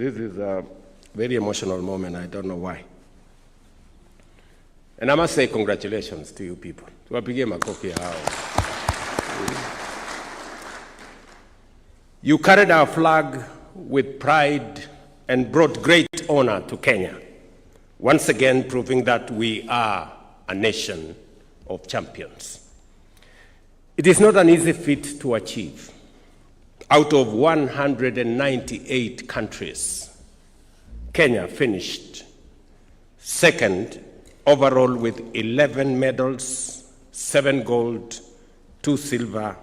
This is a very emotional moment. I don't know why. And I must say congratulations to you people. Tuwapigie makofi hao. You carried our flag with pride and brought great honor to Kenya, once again proving that we are a nation of champions. It is not an easy feat to achieve. Out of 198 countries, Kenya finished second overall with 11 medals, 7 gold, 2 silver,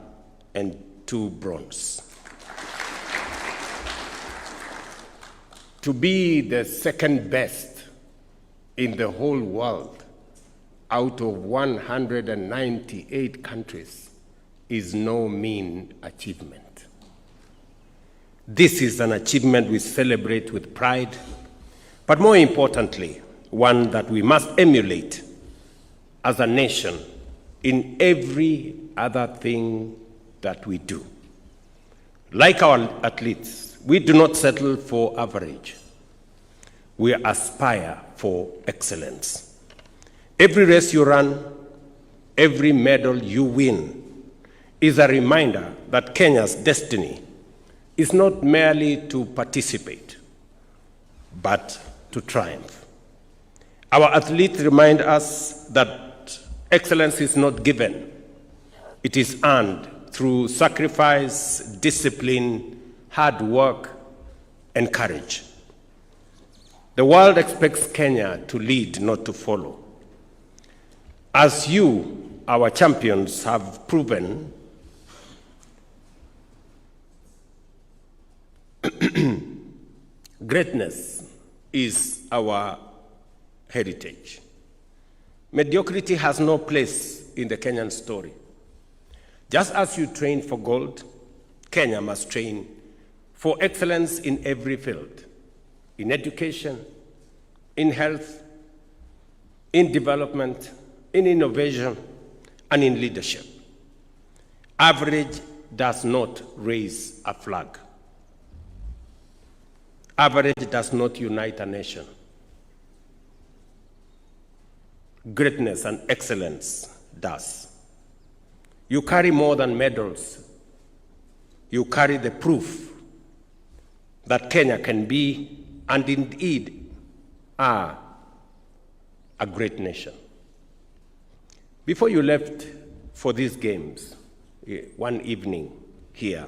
and 2 bronze. To be the second best in the whole world out of 198 countries is no mean achievement. This is an achievement we celebrate with pride, but more importantly, one that we must emulate as a nation in every other thing that we do. Like our athletes, we do not settle for average. We aspire for excellence. Every race you run, every medal you win is a reminder that Kenya's destiny is not merely to participate, but to triumph. Our athletes remind us that excellence is not given. It is earned through sacrifice, discipline, hard work, and courage. The world expects Kenya to lead, not to follow. As you, our champions, have proven, greatness is our heritage. Mediocrity has no place in the Kenyan story. Just as you train for gold, Kenya must train for excellence in every field, in education, in health, in development, in innovation, and in leadership. Average does not raise a flag. Average does not unite a nation. Greatness and excellence does. You carry more than medals. You carry the proof that Kenya can be, and indeed are, a great nation. Before you left for these games, one evening here,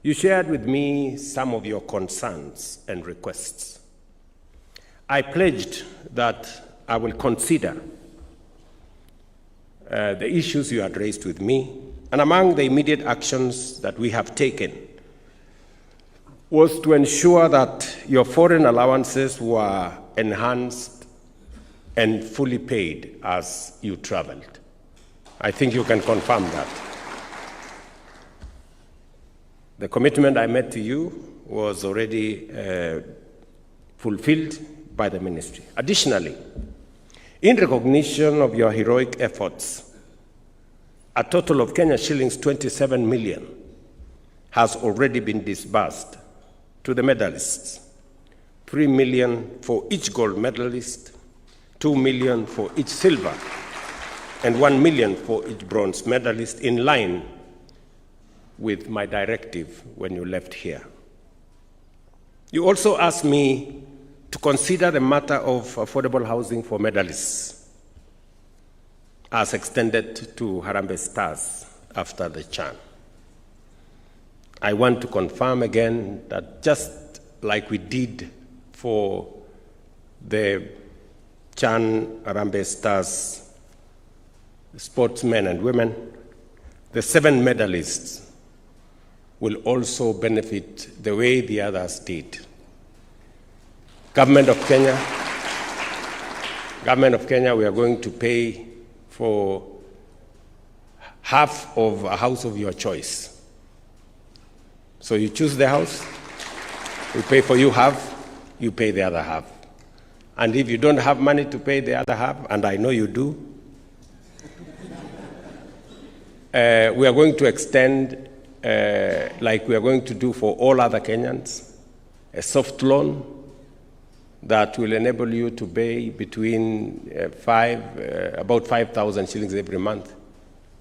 you shared with me some of your concerns and requests. I pledged that I will consider the issues you had raised with me, and among the immediate actions that we have taken was to ensure that your foreign allowances were enhanced and fully paid as you traveled. I think you can confirm that. The commitment I made to you was already fulfilled by the ministry. Additionally, in recognition of your heroic efforts, a total of Kenya shillings 27 million has already been disbursed to the medalists. 3 million for each gold medalist, 2 million for each silver, and 1 million for each bronze medalist, in line with my directive when you left here. You also asked me to consider the matter of affordable housing for medalists as extended to Harambee Stars after the CHAN. I want to confirm again that just like we did for the CHAN Harambee Stars sportsmen and women, the 7 medalists will also benefit the way the others did. Government of Kenya, we are going to pay for half of a house of your choice. So you choose the house, we pay for you half, you pay the other half. And if you don't have money to pay the other half, and I know you do, we are going to extend, like we are going to do for all other Kenyans, a soft loan that will enable you to pay between about 5,000 shillings every month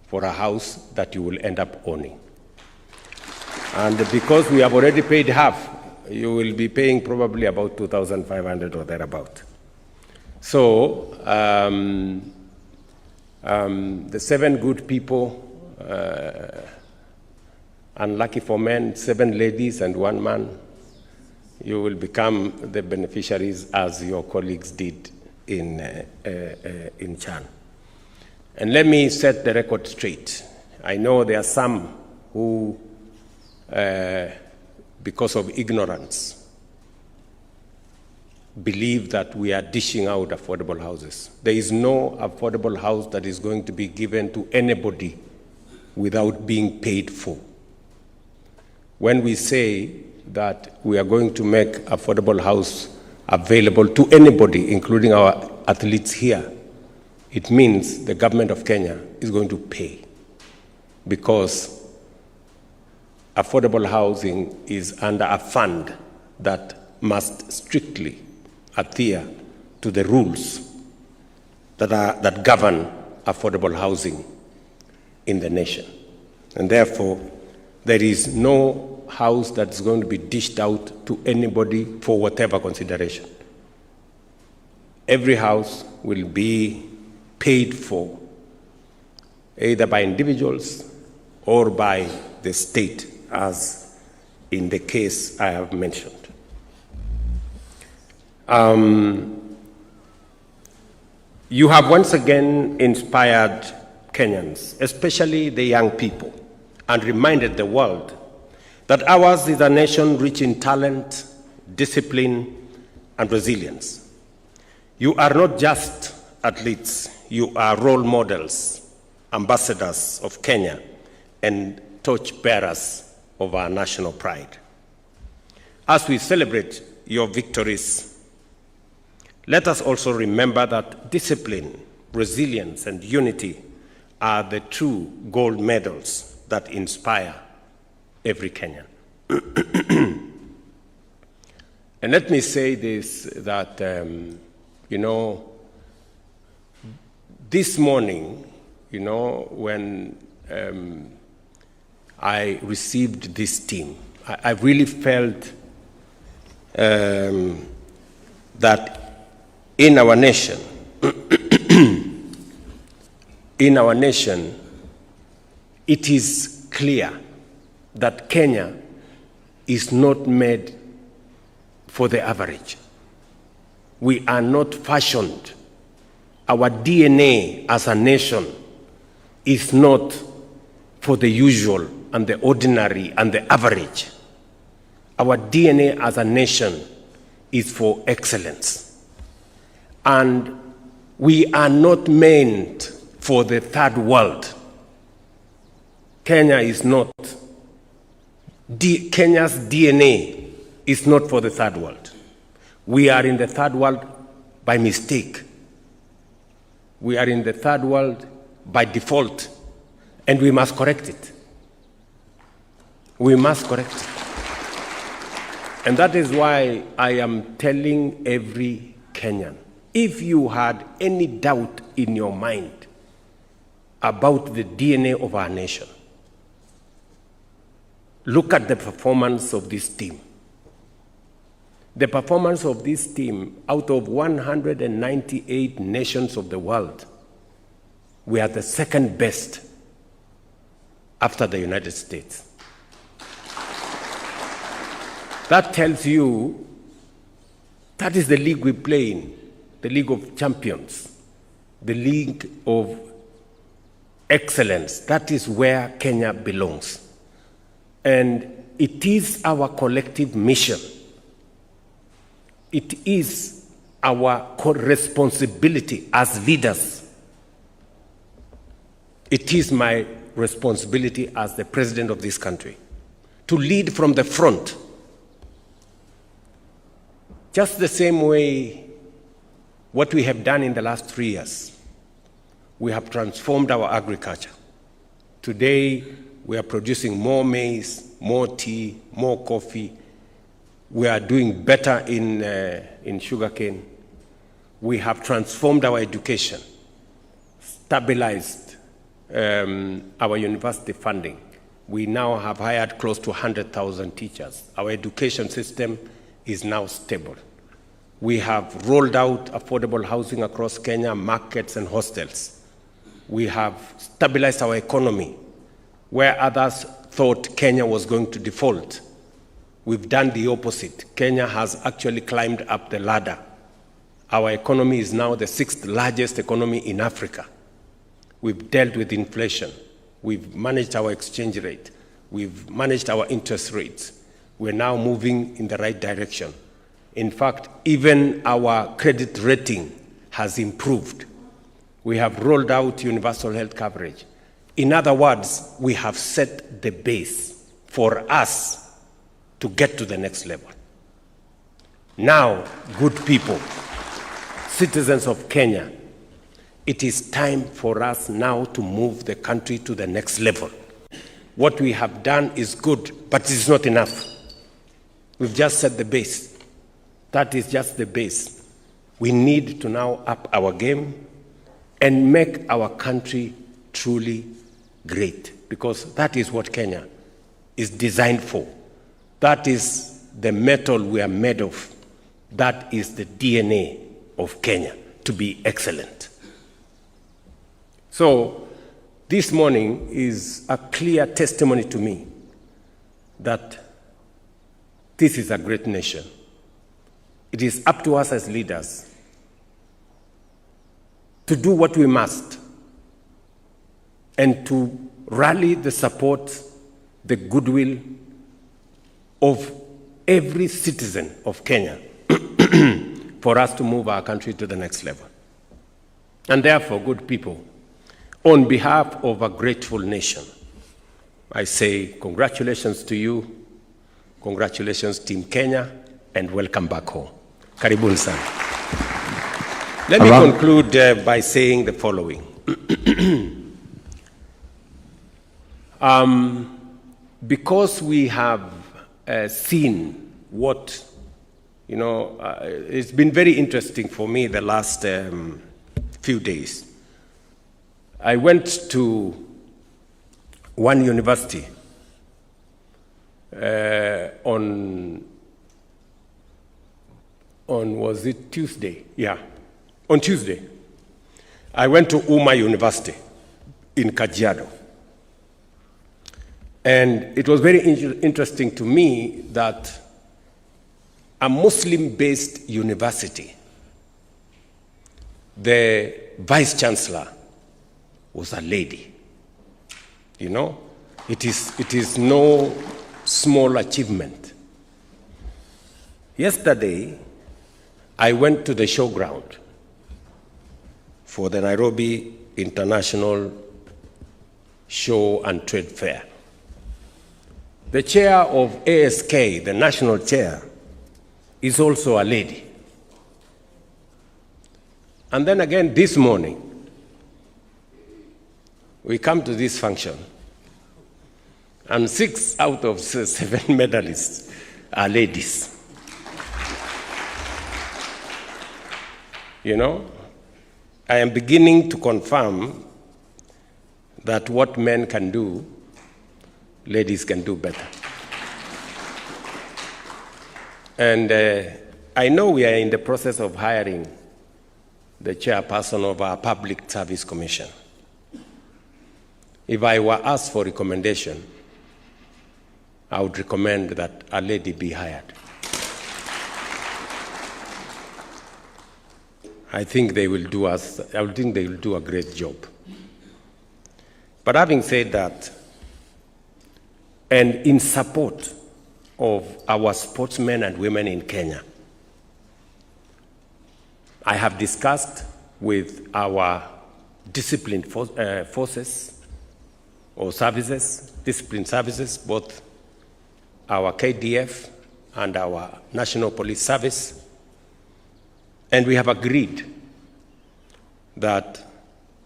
for a house that you will end up owning. And because we have already paid half, you will be paying probably about 2,500 or thereabout. So the 7 good people, unlucky for men, 7 ladies and 1 man, you will become the beneficiaries as your colleagues did in Chan. And let me set the record straight. I know there are some who, because of ignorance, believe that we are dishing out affordable houses. There is no affordable house that is going to be given to anybody without being paid for. When we say that we are going to make affordable house available to anybody, including our athletes here, it means the government of Kenya is going to pay, because affordable housing is under a fund that must strictly adhere to the rules that govern affordable housing in the nation. And therefore, there is no house that's going to be dished out to anybody for whatever consideration. Every house will be paid for, either by individuals or by the state, as in the case I have mentioned. You have once again inspired Kenyans, especially the young people, and reminded the world that ours is a nation rich in talent, discipline, and resilience. You are not just athletes, you are role models, ambassadors of Kenya, and torch-bearers of our national pride. As we celebrate your victories, let us also remember that discipline, resilience, and unity are the true gold medals that inspire every Kenyan. And let me say this, that, this morning, when I received this team, I really felt that in our nation, it is clear that Kenya is not made for the average. We are not fashioned. Our DNA as a nation is not for the usual and the ordinary and the average. Our DNA as a nation is for excellence. And we are not meant for the third world. Kenya is not. Kenya's DNA is not for the third world. We are in the third world by mistake. We are in the third world by default, and we must correct it. We must correct it. And that is why I am telling every Kenyan, if you had any doubt in your mind about the DNA of our nation, look at the performance of this team. The performance of this team, out of 198 nations of the world, we are the second best after the United States. That tells you that is the league we play in, the League of Champions, the League of Excellence. That is where Kenya belongs. And it is our collective mission. It is our responsibility as leaders. It is my responsibility as the president of this country to lead from the front. Just the same way what we have done in the last 3 years, we have transformed our agriculture. Today, we are producing more maize, more tea, more coffee. We are doing better in sugarcane. We have transformed our education, stabilized our university funding. We now have hired close to 100,000 teachers. Our education system is now stable. We have rolled out affordable housing across Kenya, markets and hostels. We have stabilized our economy. Where others thought Kenya was going to default, we've done the opposite. Kenya has actually climbed up the ladder. Our economy is now the 6th largest economy in Africa. We've dealt with inflation. We've managed our exchange rate. We've managed our interest rates. We're now moving in the right direction. In fact, even our credit rating has improved. We have rolled out universal health coverage. In other words, we have set the base for us to get to the next level. Now, good people, citizens of Kenya, it is time for us now to move the country to the next level. What we have done is good, but it is not enough. We've just set the base. That is just the base. We need to now up our game and make our country truly great, because that is what Kenya is designed for. That is the metal we are made of. That is the DNA of Kenya, to be excellent. So this morning is a clear testimony to me that this is a great nation. It is up to us as leaders to do what we must and to rally the support, the goodwill of every citizen of Kenya for us to move our country to the next level. And therefore, good people, on behalf of a grateful nation, I say congratulations to you, congratulations Team Kenya, and welcome back home. Karibuni sana. Let me conclude by saying the following. Because we have seen what, it's been very interesting for me the last few days. I went to one university on was it Tuesday? Yeah, on Tuesday. I went to Uma University in Kajiado. And it was very interesting to me that a Muslim-based university, the vice-chancellor was a lady. It is no small achievement. Yesterday, I went to the showground for the Nairobi International Show and Trade Fair. The chair of ASK, the national chair, is also a lady. And then again this morning, we come to this function, and 6 out of 7 medalists are ladies. I am beginning to confirm that what men can do, ladies can do better. And I know we are in the process of hiring the chairperson of our Public Service Commission. If I were asked for recommendation, I would recommend that a lady be hired. I think they will do a great job. But having said that, and in support of our sportsmen and women in Kenya, I have discussed with our disciplined forces or services, disciplined services, both our KDF and our National Police Service, and we have agreed that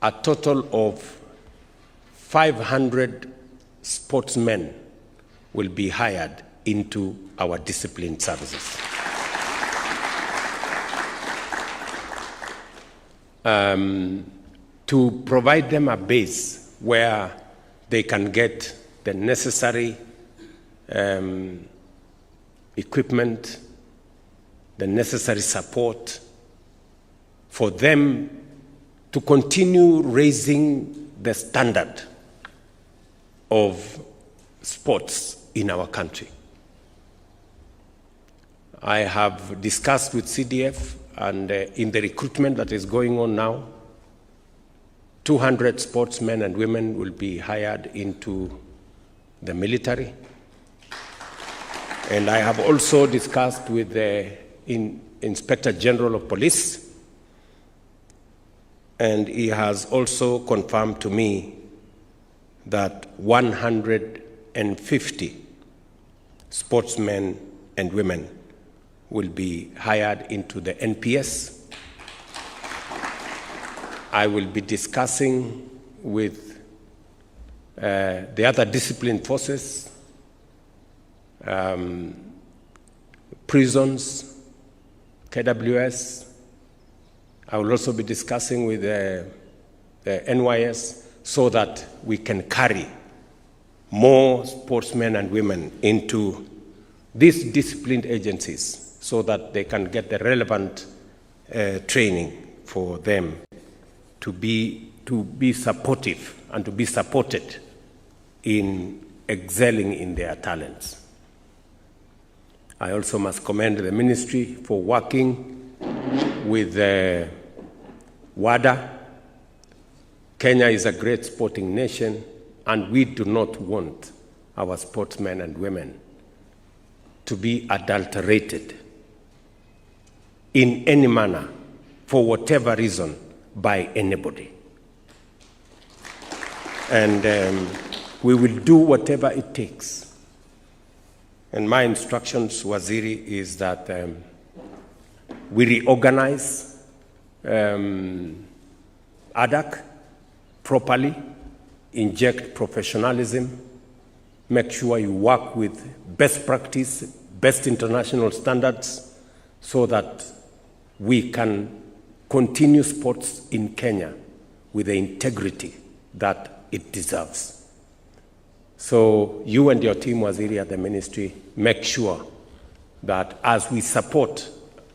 a total of 500 sportsmen will be hired into our discipline services. To provide them a base where they can get the necessary equipment, the necessary support for them to continue raising the standard of sports in our country. I have discussed with CDF, and in the recruitment that is going on now, 200 sportsmen and women will be hired into the military. And I have also discussed with the Inspector General of Police, and he has also confirmed to me that 150 sportsmen and women will be hired into the NPS. I will be discussing with the other discipline forces, prisons, KWS. I will also be discussing with the NYS so that we can carry more sportsmen and women into these disciplined agencies so that they can get the relevant training for them to be supportive and to be supported in excelling in their talents. I also must commend the ministry for working with WADA. Kenya is a great sporting nation, and we do not want our sportsmen and women to be adulterated in any manner, for whatever reason, by anybody. And we will do whatever it takes. And my instructions, Waziri, is that we reorganize ADAC properly, inject professionalism, make sure you work with best practice, best international standards, so that we can continue sports in Kenya with the integrity that it deserves. So you and your team, Waziri, at the ministry, make sure that as we support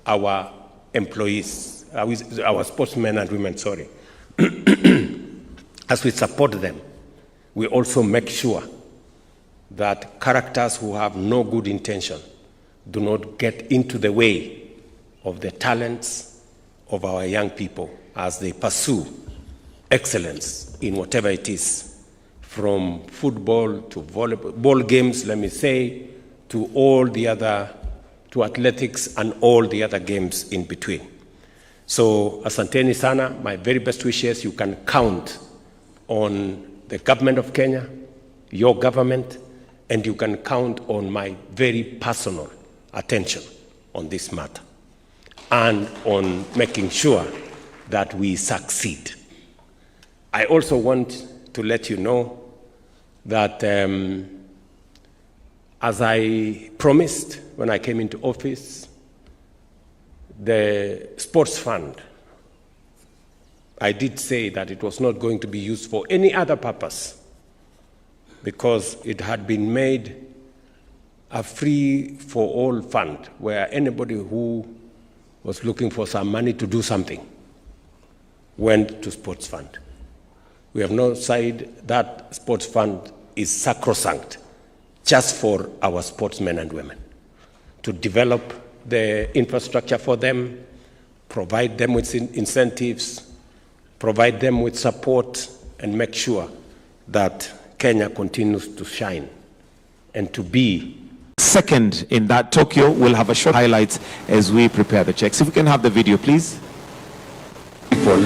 our employees, our sportsmen and women, as we support them, we also make sure that characters who have no good intention do not get into the way of the talents of our young people as they pursue excellence in whatever it is, from football to volleyball, ball games, let me say, to all the other, to athletics and all the other games in between. So, asanteni sana, my very best wishes. You can count on the government of Kenya, your government, and you can count on my very personal attention on this matter and on making sure that we succeed. I also want to let you know that as I promised when I came into office, the sports fund, I did say that it was not going to be used for any other purpose because it had been made a free-for-all fund where anybody who was looking for some money to do something went to sports fund. We have now said that sports fund is sacrosanct just for our sportsmen and women, to develop the infrastructure for them, provide them with incentives, provide them with support, and make sure that Kenya continues to shine and to be second in that. Tokyo will have a short highlights as we prepare the checks. If we can have the video, please. People,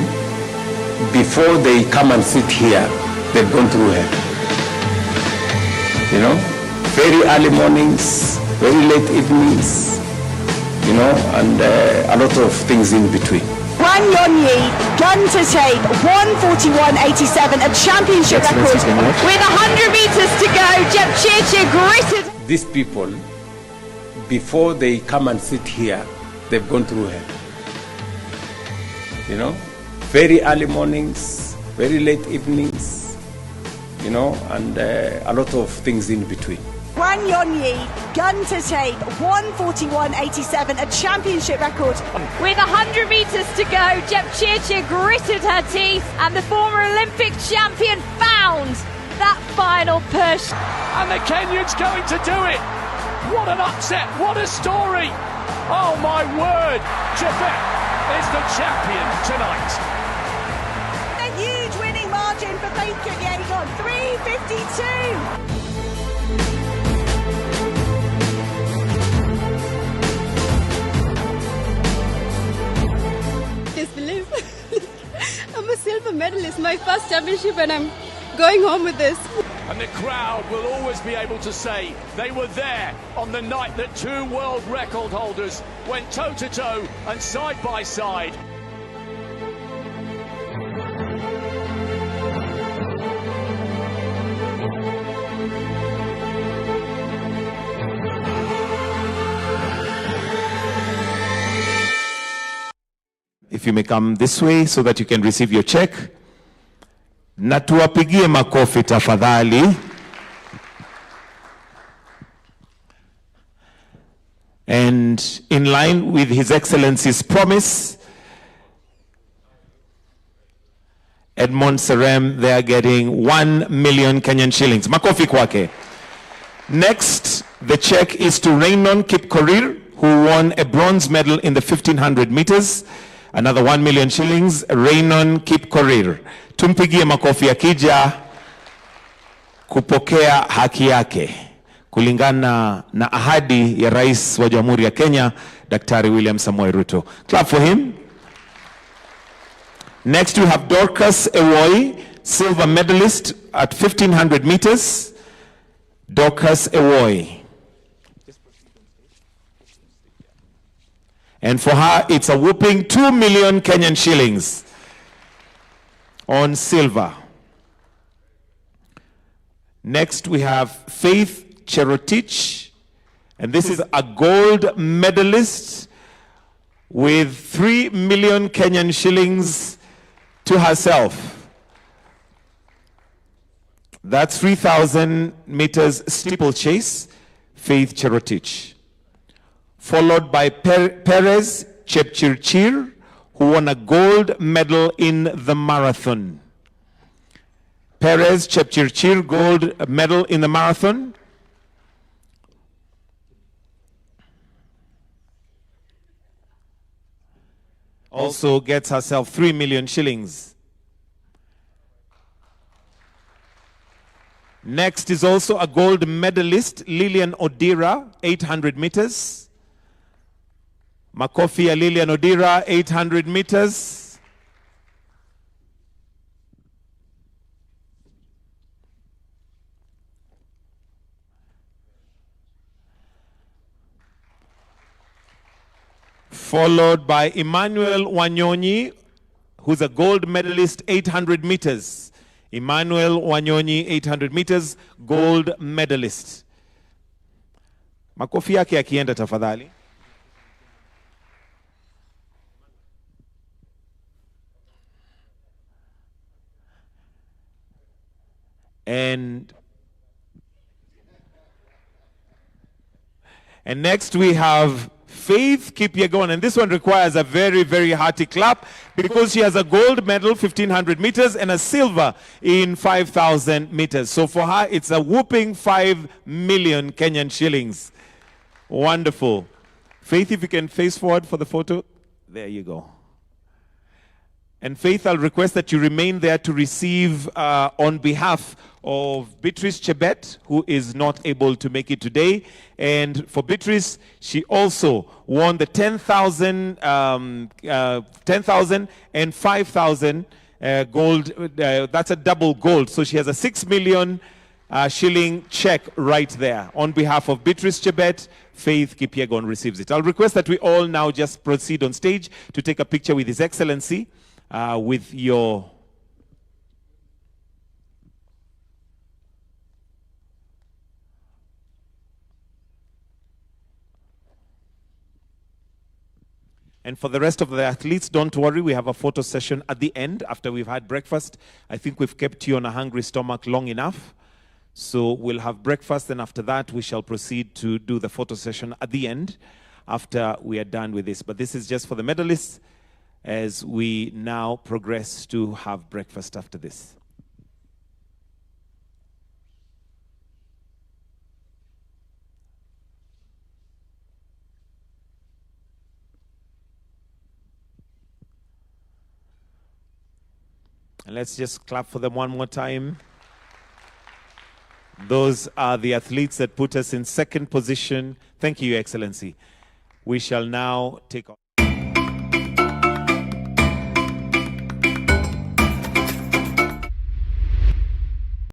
before they come and sit here, they've gone through hell. You know, very early mornings, very late evenings, you know, and a lot of things in between. Wanyonyi, gun to tape, 1:41.87, a championship record with 100 meters to go. Jepchirchir gritted. These people before they come and sit here, they've gone through hell. You know, very early mornings, very late evenings, you know, and a lot of things in between. Wanyonyi, gun to tape, 1:41.87, a championship record. With 100 metres to go, Jepchirchir gritted her teeth and the former Olympic champion found that final push. And the Kenyans going to do it. What an upset, what a story. Oh my word, Chebet is the champion tonight. A huge winning margin for Faith Kipyegon, 3:52. Disbelief. I'm a silver medalist, my first championship, and I'm going home with this. And the crowd will always be able to say they were there on the night that two world record holders went toe-to-toe and side by side. If you may come this way so that you can receive your check. Na tuwapigie makofi tafadhali. And in line with His Excellency's promise, Edmond Serem, they are getting 1 million Kenyan shillings. Makofi kwake. Next, the check is to Raynon Kipkorir, who won a bronze medal in the 1500 meters. Another 1 million shillings, Raynon Kipkorir. Tumpigie makofi akija kupokea haki yake kulingana na ahadi ya Rais wa Jamhuri ya Kenya, Daktari William Samoei Ruto. Clap for him. Next we have Dorcas Ewoi, silver medalist at 1500 meters. Dorcas Ewoi. And for her, it's a whooping 2 million Kenyan shillings on silver. Next, we have Faith Cherotich, and this is a gold medalist with 3 million Kenyan shillings to herself. That's 3,000 meters steeplechase, Faith Cherotich. Followed by Perez Chepchirchir, who won a gold medal in the marathon. Perez Chepchirchir, gold medal in the marathon. Also gets herself 3 million shillings. Next is also a gold medalist, Lillian Odira, 800 meters. Makofi ya Lillian Odira, 800 meters. Followed by Emmanuel Wanyonyi, who's a gold medalist, 800 meters. Emmanuel Wanyonyi, 800 meters, gold medalist. Makofi yake yakienda tafadhali. And next we have Faith Kipyegon, and this one requires a very, very hearty clap because she has a gold medal, 1500 meters, and a silver in 5,000 meters. So for her, it's a whooping 5 million Kenyan shillings. Wonderful. Faith, if you can face forward for the photo. There you go. And Faith, I'll request that you remain there to receive on behalf of Beatrice Chebet, who is not able to make it today. And for Beatrice, she also won the 10,000 and 5,000 gold. That's a double gold. So she has a 6 million shilling check right there. On behalf of Beatrice Chebet, Faith Kipyegon receives it. I'll request that we all now just proceed on stage to take a picture with His Excellency. With your And for the rest of the athletes, don't worry, we have a photo session at the end after we've had breakfast. I think we've kept you on a hungry stomach long enough. So we'll have breakfast, and after that, we shall proceed to do the photo session at the end after we are done with this. But this is just for the medalists as we now progress to have breakfast after this. And let's just clap for them one more time. Those are the athletes that put us in second position. Thank you, Your Excellency. We shall now take off.